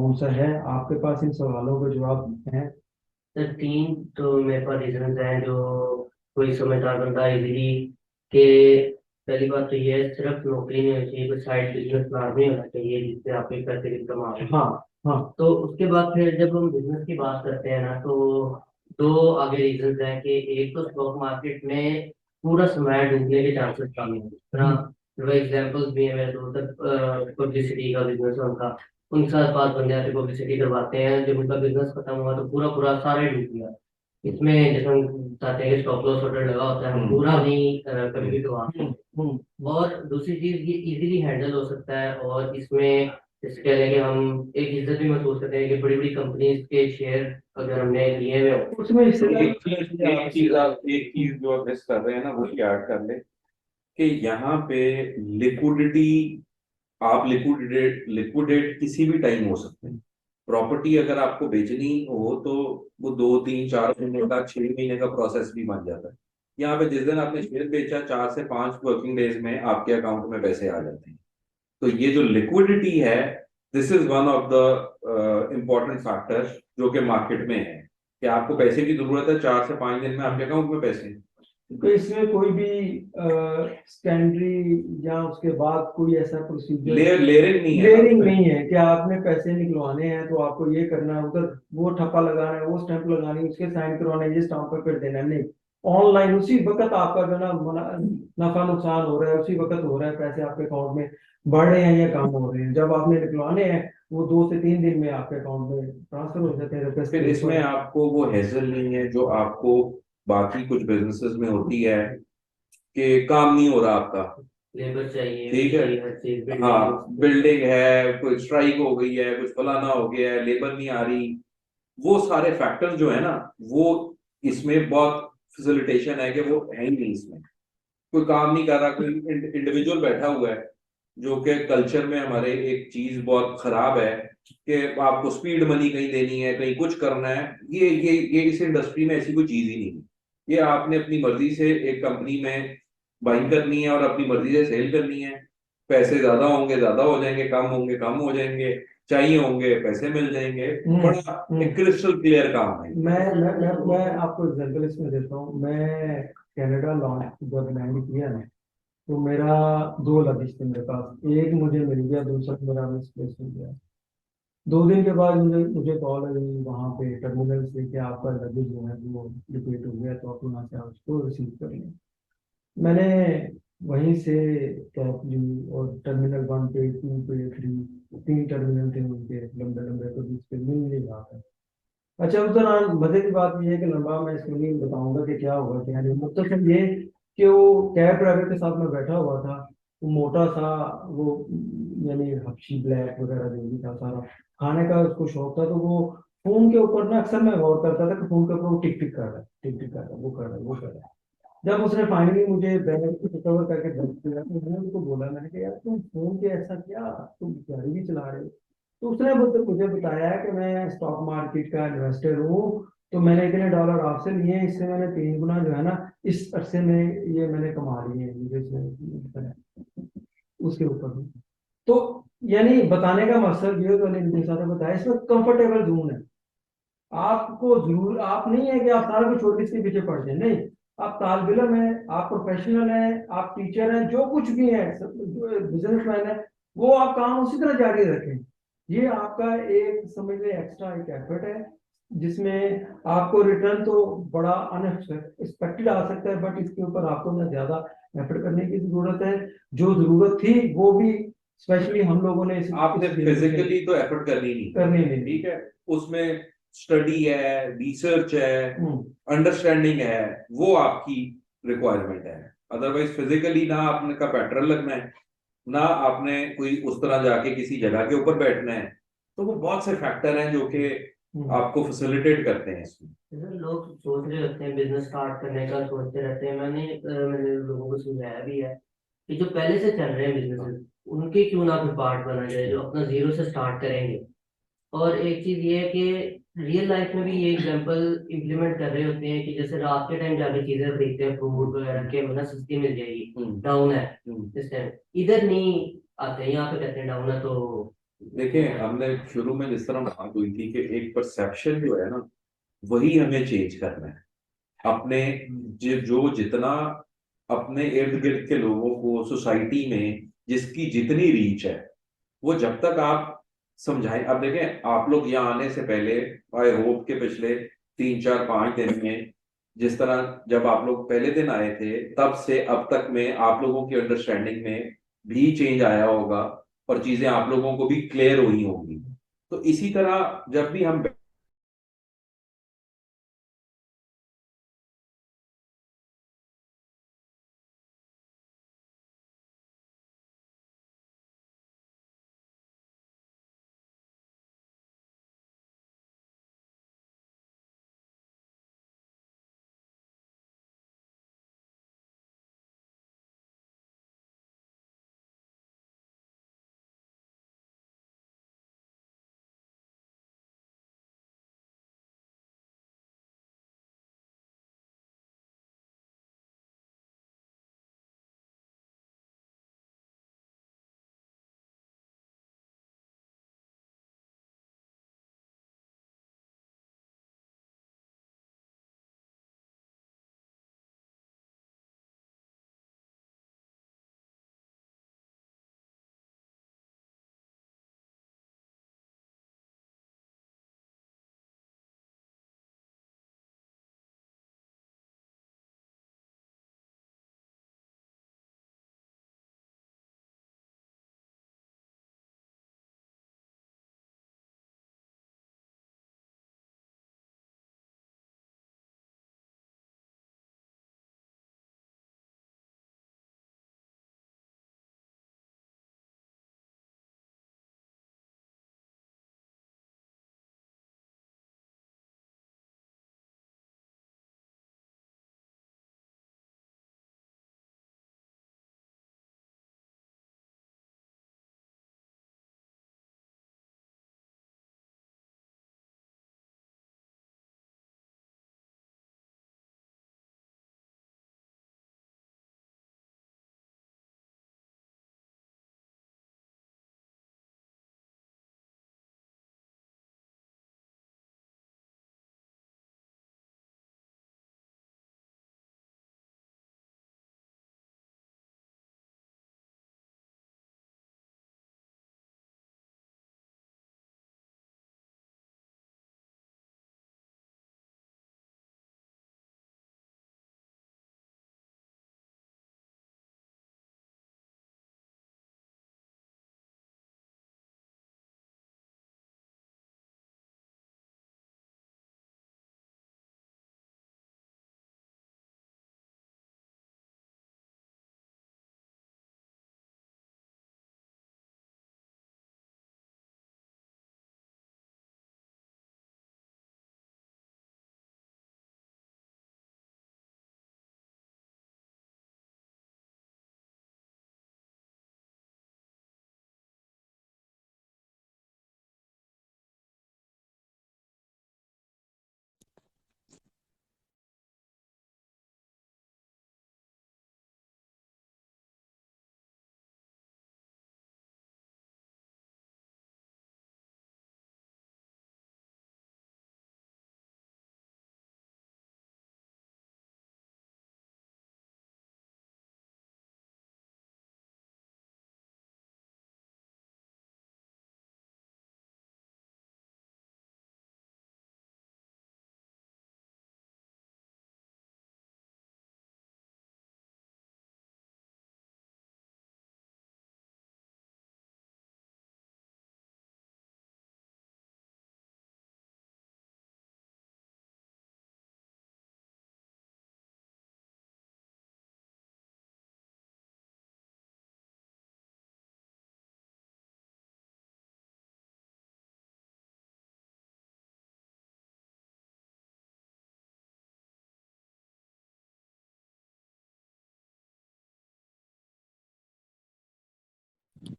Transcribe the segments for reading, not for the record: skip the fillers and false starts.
कौन सा है? आपके पास इन सवालों के जवाब हैं? सर तीन तो मेरे पास रीजन हैं जो कोई समझदार बंदा इजीली के। पहली बात तो ये है, सिर्फ नौकरी नहीं होनी चाहिए, कोई साइड बिजनेस प्लान भी होना चाहिए जिससे आपके पैसे की इनकम आ रही हाँ, है। हाँ। तो उसके बाद फिर जब हम बिजनेस की बात करते हैं ना, तो दो आगे रीजन हैं कि एक तो स्टॉक मार्केट में पूरा समय डूबने के चांसेस कम है ना। हम्म, जो एग्जांपल्स भी है मेरे दोस्त, पब्लिसिटी का बिजनेस है उनका, उनके साथ पांच बंदे आते पब्लिसिटी करवाते हैं, जब उनका बिजनेस खत्म हुआ तो पूरा पूरा सारा ही डूब गया। इसमें जैसे हम चाहते हैं कि स्टॉप लॉस ऑर्डर लगा होता है, हम पूरा हाँ। नहीं कभी भी गवा हम्म, सकते। हम्म। और दूसरी चीज ये इजीली हैंडल हो सकता है, और इसमें जैसे कह लें कि हम एक इज्जत भी महसूस करते हैं कि बड़ी बड़ी कंपनीज के शेयर अगर हमने लिए हुए हो उसमें तो हिस्सेदारी एक चीज जो आप मिस कर रहे हैं ना, वो क्या ऐड कर ले कि यहाँ पे लिक्विडिटी, आप लिक्विडेट लिक्विडेट किसी भी टाइम हो सकते हैं। प्रॉपर्टी अगर आपको बेचनी हो तो वो 2 3 4 महीने का 6 महीने का प्रोसेस भी बन जाता है। यहाँ पे जिस दिन आपने शेयर बेचा 4 से 5 वर्किंग डेज में आपके अकाउंट में पैसे आ जाते हैं। तो ये जो लिक्विडिटी है, this is one of the important factor जो कि मार्केट में है कि आपको पैसे की जरूरत है, 4 से 5 दिन में आपके अकाउंट में पैसे हैं। तो इसमें कोई भी सेकेंडरी या उसके बाद कोई ऐसा प्रोसीजर, लेयरिंग नहीं है ना लेयरिंग उसमें। नहीं है कि आपने पैसे निकलवाने हैं तो आपको ये करना है, उधर वो ठप्पा लगाना है, वो स्टैंप लगानी है, उसके साइन करवाने हैं, ये स्टाम्प पेपर देना है, नहीं। ऑनलाइन उसी वक्त आपका जो ना नफा नुकसान हो रहा है, उसी वक्त हो रहा है, पैसे आपके अकाउंट में बढ़ रहे हैं या कम हो रहे हैं। जब आपने निकलवाने हैं वो 2 से 3 दिन में आपके अकाउंट में ट्रांसफर हो जाते हैं रुपए फिर के इसमें ऊपर। आपको वो हेजल नहीं है जो आपको बाकी कुछ बिजनेसेस में होती है कि काम नहीं हो रहा आपका। लेबर चाहिए, ठीक है। बिजली, हर चीज, बिल्डिंग। हाँ, बिल्डिंग है, कोई स्ट्राइक हो गई है, कुछ फलाना हो गया है, लेबर नहीं आ रही, वो सारे फैक्टर्स जो है ना, वो इसमें बहुत फैसिलिटेशन है कि वो है ही नहीं इसमें। कोई काम नहीं कर रहा, कोई इंडिविजुअल बैठा हुआ है, जो कि कल्चर में हमारे एक चीज बहुत खराब है कि आपको स्पीड मनी कहीं देनी है, कहीं कुछ करना है। ये इस इंडस्ट्री में ऐसी कोई चीज ही नहीं है। ये आपने अपनी मर्जी से एक कंपनी में बाइंग करनी है और अपनी मर्जी से सेल करनी है। पैसे ज्यादा होंगे ज्यादा हो जाएंगे, कम होंगे कम हो जाएंगे, चाहिए होंगे पैसे मिल जाएंगे। बड़ा एक क्रिस्टल क्लियर काम है। मैं आपको एग्जांपल इसमें देता हूँ। मैं कनाडा लॉन्च जब मैंने किया ना, तो मेरा दो लगेज थे मेरे पास, एक मुझे मिल गया, दूसरा मेरा मिसप्लेस हो गया। 2 दिन के बाद मुझे कॉल आई वहाँ पे टर्मिनल से कि आपका लगेज जो है वो डिप्लीट हो गया, तो आप यहाँ से आप उसको रिसीव कर लें। मैंने वहीं से कैब ली और टर्मिनल 1 पे 2 पे 3, 3 टर्मिनल थे उनके, लंबे लंबे, तो बीच पे मिल नहीं रहा था। अच्छा, उस दौरान मजे की बात ये है कि लंबा मैं इसको नहीं बताऊंगा कि क्या हुआ क्या नहीं, मुख्तसर ये कि वो कैब ड्राइवर के साथ में बैठा हुआ था। वो मोटा सा, वो यानी हबशी ब्लैक वगैरह जो भी था सारा, खाने का उसको शौक था। तो वो फोन के ऊपर ना अक्सर मैं गौर करता था कि फोन के ऊपर वो टिक टिक कर रहा है, टिक टिक कर रहा है, वो कर रहा है, वो कर रहा है। जब उसने फाइनली मुझे बैग को रिकवर करके दर्द दिया, तो मैंने उसको बोला, मैंने कहा यार तुम फोन पे ऐसा क्या, तुम गाड़ी भी चला रहे हो? तो उसने मुझे बताया कि मैं स्टॉक मार्केट का इन्वेस्टर हूँ, तो मैंने इतने डॉलर आपसे लिए हैं, इससे मैंने 3 गुना जो है ना इस अरसे में ये मैंने कमा लिए हैं, मुझे इसने बताया उसके ऊपर भी। तो यानी बताने का मकसद ये, तो मैंने इनके साथ बताया, इसमें कंफर्टेबल जोन है। आपको जरूर, आप नहीं है कि आप सारा कुछ छोड़ के इसके पीछे पड़ जाए, नहीं। आप तालिब इल्म है, आप प्रोफेशनल हैं, आप टीचर हैं, जो कुछ भी हैं, बिजनेसमैन है, वो आप काम उसी तरह जारी रखें। ये आपका एक समझ लें एक्स्ट्रा एक एफर्ट है, जिसमें आपको रिटर्न तो बड़ा अनएक्सपेक्टेड आ सकता है, बट इसके ऊपर आपको ना ज्यादा एफर्ट करने की जरूरत है। जो जरूरत थी वो भी स्पेशली हम लोगों ने आपने इस फील्ड में फिजिकली तो एफर्ट करनी नहीं, करनी नहीं। ठीक है। उसमें स्टडी है, रिसर्च है, हम्म। अंडरस्टैंडिंग है, वो आपकी रिक्वायरमेंट है। अदरवाइज फिजिकली ना आपने का पेट्रोल लगना है, ना आपने कोई उस तरह जाके किसी जगह के ऊपर बैठना है। तो वो बहुत से फैक्टर हैं जो कि आपको फैसिलिटेट करते हैं इसमें। जैसे लोग सोच रहे होते हैं बिजनेस स्टार्ट करने का, सोचते रहते हैं, मैंने लोगों को समझाया भी है कि जो पहले से चल रहे हैं बिजनेस, उनके क्यों ना कोई पार्ट बना जाए जो अपना जीरो से स्टार्ट करेंगे। और एक चीज ये है कि रियल लाइफ में भी ये एग्जांपल इम्प्लीमेंट कर रहे होते हैं कि जैसे रात के टाइम जाके चीजें खरीदते हैं, फ्रूट वगैरह के मतलब सस्ती मिल जाएगी, डाउन है इस टाइम, इधर नहीं आते, यहाँ पे कहते हैं डाउन है तो देखिए, हमने शुरू में जिस तरह बात हुई थी कि एक परसेप्शन जो है ना, वही हमें चेंज करना है। अपने जो जितना अपने इर्द गिर्द के लोगों को सोसाइटी में जिसकी जितनी रीच है, वो जब तक आप समझाएं। अब देखें, आप लोग यहाँ आने से पहले आई होप के पिछले 3 4 5 दिन में, जिस तरह जब आप लोग पहले दिन आए थे तब से अब तक में आप लोगों की अंडरस्टैंडिंग में भी चेंज आया होगा, और चीजें आप लोगों को भी क्लियर हुई होंगी। तो इसी तरह जब भी हम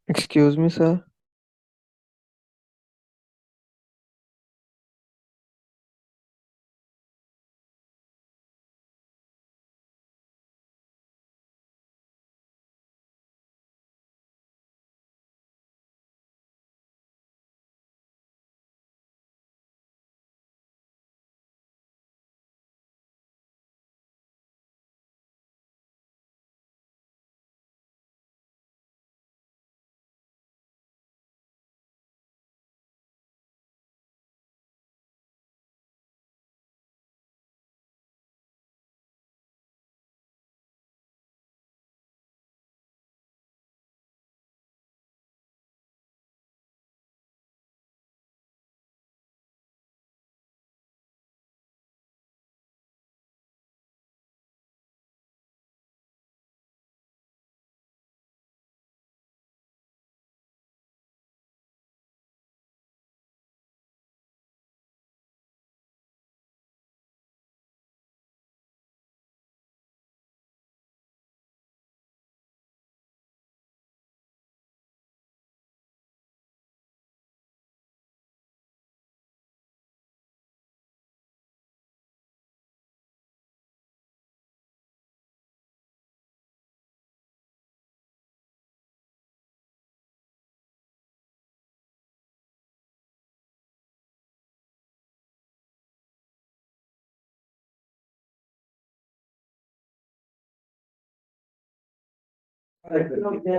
Excuse me, sir. कैसे करते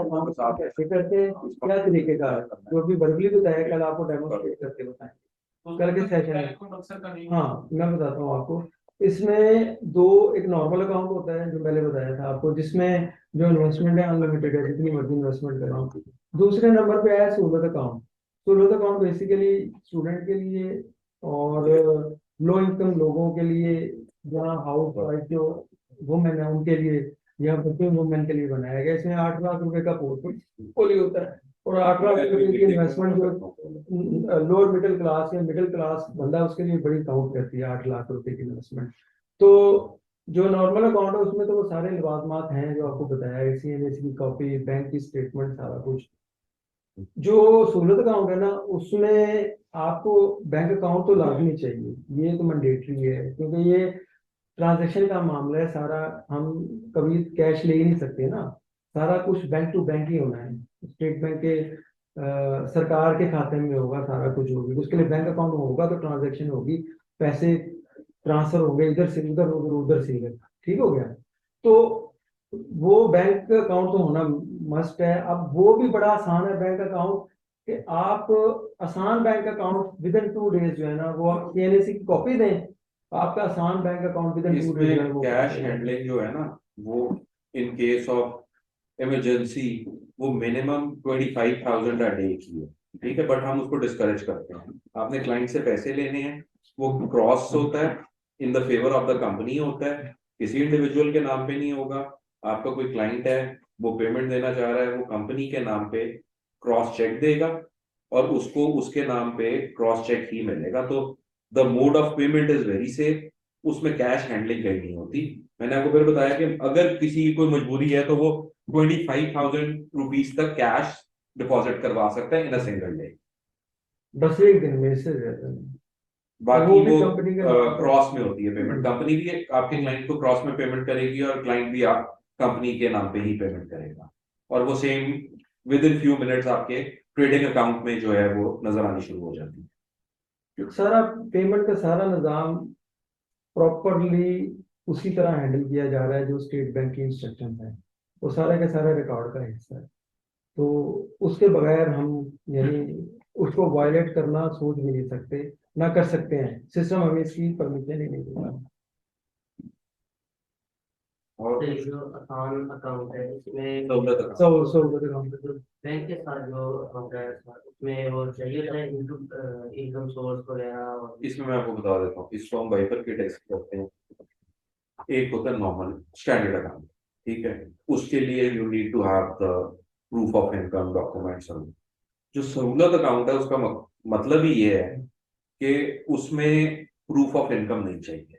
हैं, क्या तरीके का है, जो भी वर्बली बताया कल आपको डेमोन्स्ट्रेट करके बताएं कल के सेशन में। हाँ मैं बताता हूँ आपको, इसमें दो, एक नॉर्मल अकाउंट होता है जो मैंने बताया था आपको, जिसमें जो इन्वेस्टमेंट है अनलिमिटेड है, जितनी मर्जी इन्वेस्टमेंट करें। दूसरे नंबर पे है सहूलत अकाउंट। सहूलत अकाउंट बेसिकली स्टूडेंट के लिए और लो इनकम लोगों के लिए, जहाँ हाउस वाइफ जो वुमेन है उनके लिए, या वर्किंग वुमेन के लिए बनाया गया। इसमें 8 लाख रुपए का पोर्टफोलियो होता है, और 8 लाख रुपए की इन्वेस्टमेंट जो लोअर मिडिल क्लास या मिडिल क्लास बंदा, उसके लिए बड़ी काउंट करती है 8 लाख रुपए की इन्वेस्टमेंट। तो जो नॉर्मल अकाउंट है उसमें तो वो सारे लवाजमात हैं जो आपको बताया, सीएनएस की कॉपी, बैंक की स्टेटमेंट, सारा कुछ। जो सहूलत अकाउंट है ना, उसमें आपको बैंक अकाउंट तो लाजमी चाहिए, ये तो मैंडेटरी है, क्योंकि ये ट्रांजैक्शन का मामला है सारा। हम कभी कैश ले ही नहीं सकते ना, सारा कुछ बैंक टू बैंक ही होना है। स्टेट बैंक के सरकार के खाते में होगा, सारा कुछ होगी, उसके लिए बैंक अकाउंट होगा तो ट्रांजैक्शन होगी, पैसे ट्रांसफर होंगे इधर से उधर, उधर उधर से इधर, ठीक हो गया। तो वो बैंक अकाउंट तो होना मस्ट है। अब वो भी बड़ा आसान है बैंक अकाउंट, कि आप आसान bank account with in 2 days जो है ना, वो आप सीएनएसी की कॉपी दें, आपका आसान bank account with in 2 days इसमें कैश हैंडलिंग जो है ना, वो इन केस ऑफ इमरजेंसी वो मिनिमम 25,000 अ डे की है, ठीक है, बट हम उसको डिस्करेज करते हैं। आपने क्लाइंट से पैसे लेने हैं, वो क्रॉस होता है, in the favour of the company होता है, किसी इंडिविजुअल के नाम पे नहीं होगा। आपका कोई क्लाइंट है, वो पेमेंट देना चाह रहा है, वो कंपनी के नाम पे क्रॉस चेक देगा और उसको उसके नाम पे क्रॉस चेक ही मिलेगा। तो the mode of payment is very safe, उसमें कैश हैंडलिंग कहीं नहीं होती। मैंने आपको फिर बताया कि अगर किसी की कोई मजबूरी है तो वो 25,000 तक कैश डिपॉजिट करवा सकता है इन अ सिंगल डे। बस एक दिन में से रहता है। बाकी वो भी वो कंपनी के नाम पे। क्रॉस में होती है पेमेंट, कंपनी भी आपके क्लाइंट को क्रॉस में पेमेंट करेगी और क्लाइंट भी आप कंपनी के नाम पे ही पेमेंट करेगा, और वो same with in few minutes आपके ट्रेडिंग अकाउंट में जो है वो नजर आनी शुरू हो जाती है। सारा पेमेंट का सारा निजाम प्रॉपरली उसी तरह हैंडल किया जा रहा है जो स्टेट बैंक की इंस्ट्रक्शन है, वो सारा का सारा रिकॉर्ड का हिस्सा है। तो उसके बगैर हम, यानी उसको वायलेट करना सोच भी नहीं सकते, ना कर सकते हैं, सिस्टम हमें इसकी परमिशन ही नहीं देता। और तो जो आसान अकाउंट है इसमें सहूलत account। सौ बैंक के साथ जो अकाउंट है उसमें वो चाहिए था इनकम सोर्स वगैरह, और इसमें मैं आपको बता देता हूँ, इसको हम बाइफरकेट ऐसे करते हैं। एक होता है नॉर्मल स्टैंडर्ड अकाउंट, ठीक है, उसके लिए you need to have the proof of income documents. जो सहूलत अकाउंट है उसका मतलब ही ये है कि उसमें प्रूफ ऑफ इनकम नहीं चाहिए,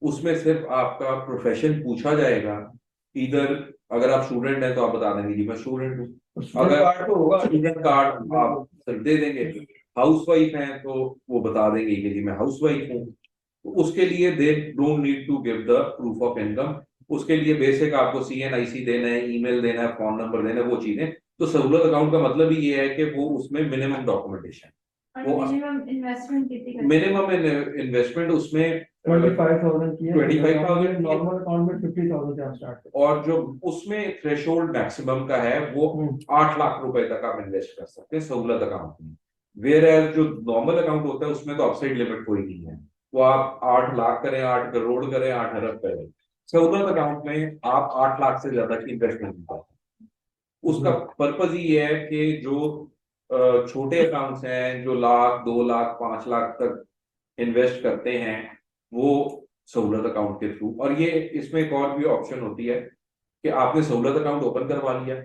उसमें सिर्फ आपका प्रोफेशन पूछा जाएगा। इधर अगर आप स्टूडेंट हैं तो आप बता देंगे जी मैं स्टूडेंट हूँ, अगर कार्ड तो होगा, स्टूडेंट कार्ड आप सिर्फ दे देंगे। हाउस वाइफ हैं तो वो बता देंगे कि जी मैं हाउस वाइफ हूँ। तो उसके लिए they don't need to give the proof of income, उसके लिए बेसिक आपको सीएनआईसी देना है, ईमेल देना है, फोन नंबर देना है, वो चीजें। तो सहूलत अकाउंट का मतलब ही ये है कि वो उसमें मिनिमम डॉक्यूमेंटेशन, वो मिनिमम इन्वेस्टमेंट उसमें 25,000 की है। 25,000 नॉर्मल अकाउंट में 50,000 से आप स्टार्ट करें। और जो उसमें थ्रेशोल्ड मैक्सिमम का है वो 8 लाख रुपए तक आप इन्वेस्ट कर सकते हैं सहूलत अकाउंट में। वेयर एज जो नॉर्मल अकाउंट होता है उसमें तो अपसाइड लिमिट कोई नहीं है, वो आप 8 लाख करें, 8 करोड़ करें, 8 अरब करें, सहूलत अकाउंट में आप 8 लाख से ज्यादा की इन्वेस्टमेंट नहीं करते। उसका पर्पज ये है कि जो छोटे अकाउंट्स हैं, जो लाख 2 लाख 5 लाख तक इन्वेस्ट करते हैं, वो सहूलत अकाउंट के थ्रू। और ये इसमें एक और भी ऑप्शन होती है कि आपने सहूलत अकाउंट ओपन करवा लिया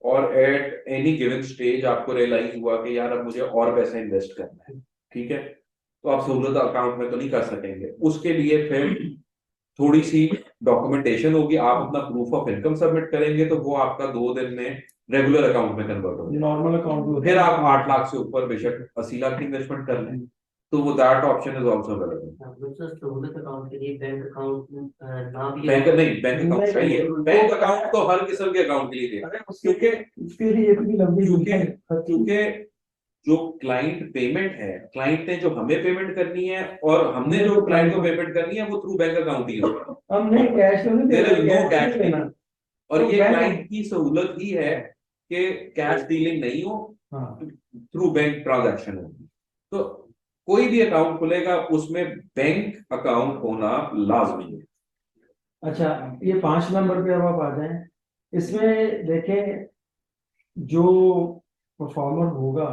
और एट एनी गिवन स्टेज आपको रियलाइज हुआ कि यार अब मुझे और पैसा इन्वेस्ट करना है, ठीक है, तो आप सहूलत अकाउंट में तो नहीं कर सकेंगे। उसके लिए फिर थोड़ी सी डॉक्यूमेंटेशन होगी, आप अपना प्रूफ ऑफ इनकम सबमिट करेंगे तो वो आपका 2 दिन में रेगुलर अकाउंट में कन्वर्ट हो जाएगा। नॉर्मल अकाउंट फिर आप 8 लाख से ऊपर बेशक 80 लाख की इन्वेस्टमेंट कर लें, तो वो that option is also available. सहूलत अकाउंट के लिए बैंक अकाउंट ना भी बैंक नहीं, बैंक अकाउंट चाहिए, बैंक अकाउंट तो हर किस्म के अकाउंट के लिए दे, क्योंकि उसके लिए इतनी लंबी क्योंकि जो क्लाइंट पेमेंट है, क्लाइंट ने जो हमें पेमेंट करनी है और हमने जो क्लाइंट को पेमेंट करनी है वो थ्रू बैंक अकाउंट ही होगा। हम नहीं कैश तो नहीं दे There is no रहे, cash देना। और तो ये बैंक- क्लाइंट की सहूलत ही है कि कैश डीलिंग नहीं हो, हाँ थ्रू बैंक ट्रांजैक्शन होगी। तो कोई भी अकाउंट खुलेगा उसमें बैंक अकाउंट होना लाजमी है। अच्छा, ये 5 नंबर पे अब आप आ जाएं। इसमें देखें, जो परफॉर्मर होगा,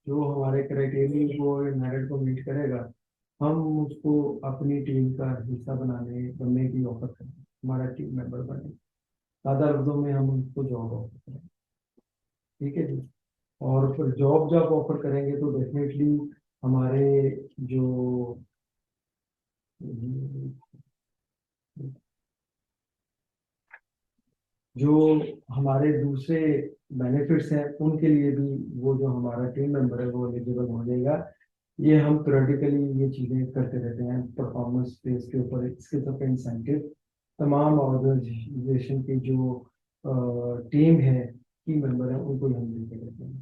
जो हमारे क्राइटेरिया को मेरिट को मीट करेगा, हम उसको अपनी टीम का हिस्सा बनने की ऑफर करेंगे, हमारा टीम मेंबर बने। सादा लफ्जों में हम उसको जॉब ऑफर करेंगे, ठीक है जी। और फिर जॉब जब ऑफर करेंगे तो डेफिनेटली हमारे जो जो हमारे दूसरे बेनिफिट्स हैं उनके लिए भी वो जो हमारा टीम मेंबर है वो एलिजिबल हो जाएगा। ये हम पीरियडिकली ये चीज़ें करते रहते हैं परफॉर्मेंस बेस के ऊपर, इसके सब इंसेंटिव तमाम ऑर्गेनाइजेशन की जो टीम है, टीम मेंबर है, उनको हम देते रहते हैं।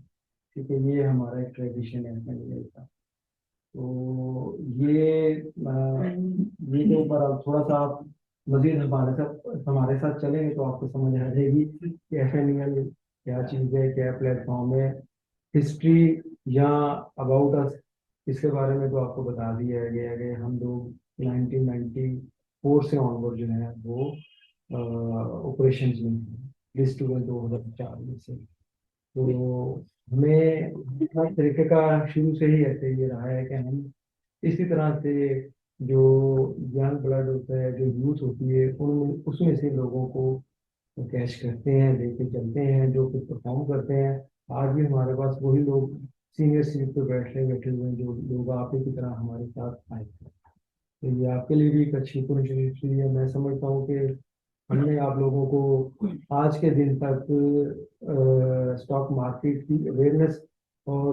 ठीक है, ये हमारा एक ट्रेडिशन है मैनेजर का। तो ये के ऊपर आप थोड़ा सा आप मजीद हमारे साथ चलेंगे तो आपको समझ आ जाएगी कि FNEL क्या चीज़ है, क्या प्लेटफॉर्म है। हिस्ट्री या अबाउट अस, इसके बारे में तो आपको बता दिया गया है कि हम लोग 1994 से ऑनवर्ड जो है वो ऑपरेशन में हैं, लिस्ट हुए 2004 में से। तो हमें हर तरीके का शुरू से ही ऐसे ये रहा है कि हम इसी तरह से जो यंग ब्लड होता है, जो यूथ होती है, उन उसमें से लोगों को कैश करते हैं, लेके चलते हैं, जो कुछ परफॉर्म करते हैं। आज भी हमारे पास वही लोग सीनियर सीट पे बैठे हुए हैं जो लोग आप ही की तरह हमारे साथ आए थे। तो ये आपके लिए भी एक अच्छी अपॉर्चुनिटी है। मैं समझता हूँ कि हमने आप लोगों को आज के दिन तक स्टॉक मार्केट की अवेयरनेस और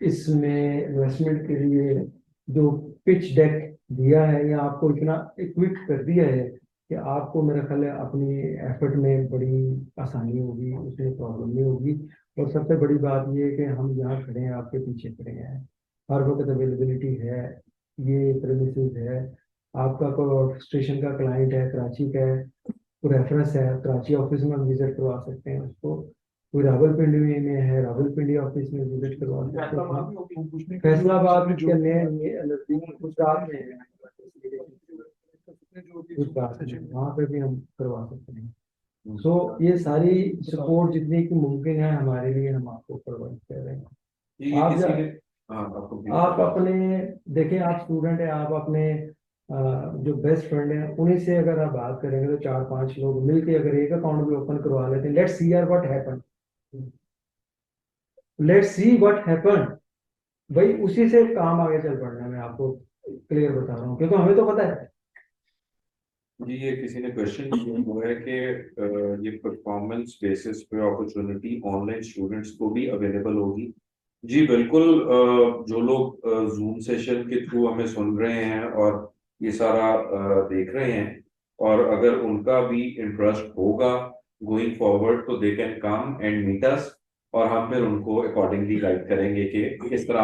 इसमें इन्वेस्टमेंट के लिए जो पिच डेक दिया है या आपको इतना इक्विप कर दिया है कि आपको मेरा ख्याल है अपनी एफर्ट में बड़ी आसानी होगी, उसमें प्रॉब्लम नहीं होगी। और सबसे बड़ी बात ये है कि हम यहाँ खड़े हैं, आपके पीछे खड़े हैं, हर वक्त अवेलेबिलिटी है, ये प्रेमिसेस है। आपका कोई ऑर्केस्ट्रेशन का क्लाइंट है, कराची का है, कोई रेफरेंस है, कराची ऑफिस में हम विजिट करवा सकते हैं उसको। कोई रावलपिंडी में है, रावलपिंडी ऑफिस में विजिट करवा सकते हैं। फैसलाबाद के नजदीक गुजरात में है, गुजरात में वहाँ पे भी हम करवा सकते हैं। सो ये सारी सपोर्ट जितनी की मुमकिन है हमारे लिए, हम आपको प्रोवाइड कर रहे हैं। ये आप किसी जब ने, हाँ आपको आप अपने देखें, आप स्टूडेंट हैं, आप अपने जो बेस्ट फ्रेंड हैं उन्हीं से अगर आप बात करेंगे तो 4-5 लोग मिलके अगर एक अकाउंट भी ओपन करवा लेते हैं, लेट्स सी यार what happen, let's see what happen, भाई उसी से काम आगे चल पड़ना है। मैं आपको क्लियर बता रहा हूँ क्योंकि हमें तो पता है। जी, ये किसी ने क्वेश्चन किया हुआ है कि ये परफॉर्मेंस बेसिस पे अपॉर्चुनिटी ऑनलाइन स्टूडेंट्स को भी अवेलेबल होगी। जी बिल्कुल, जो लोग जूम सेशन के थ्रू हमें सुन रहे हैं और ये सारा देख रहे हैं, और अगर उनका भी इंटरेस्ट होगा गोइंग फॉरवर्ड तो they can come and meet us, और हम फिर उनको अकॉर्डिंगली गाइड करेंगे कि किस तरह